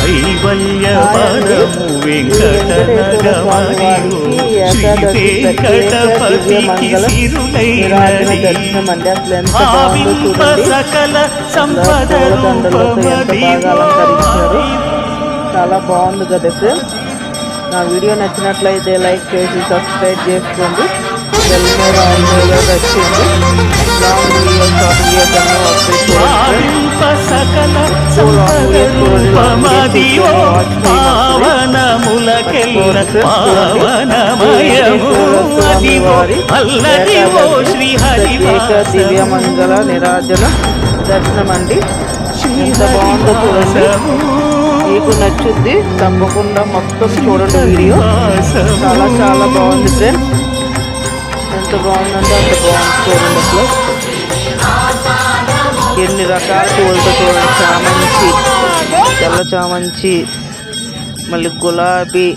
కైవల్యవరము వెంకటనగమదిగో శ్రీ వెంకటపతికి సిరులైనది భావింప సకల సంపద రూపమదిగో. చాలా బాగుంది కదా ఫ్రెండ్స్. నా వీడియో నచ్చినట్లయితే లైక్ చేసి సబ్స్క్రైబ్ చేసుకోండి. బెల్ మీద ఆల్ మీద వచ్చింది. లాంగ్ వీడియోస్ షార్ట్ వీడియోస్ అన్నీ వస్తాయి. భావింప సకల సంపద రూపమదిగో పావనములకెల్ల పావనమయము అదిగో అల్లదివో శ్రీ హరివాసము దివ్యమంగళ నిరాజన దర్శనం అండి. ఎంత బాగుందో చూడండి. మీకు నచ్చుద్ది, తప్పకుండా మొత్తం చూడండి వీడియో. చాలా చాలా బాగుంది ఫ్రెండ్స్. ఎంత బాగుందంటే అంత బాగుంది చూడండి. అసలు ఎన్ని రకాల పూలతో చూడండి. చామంచి, తెల్ల చామంచి, మళ్ళీ గులాబీ,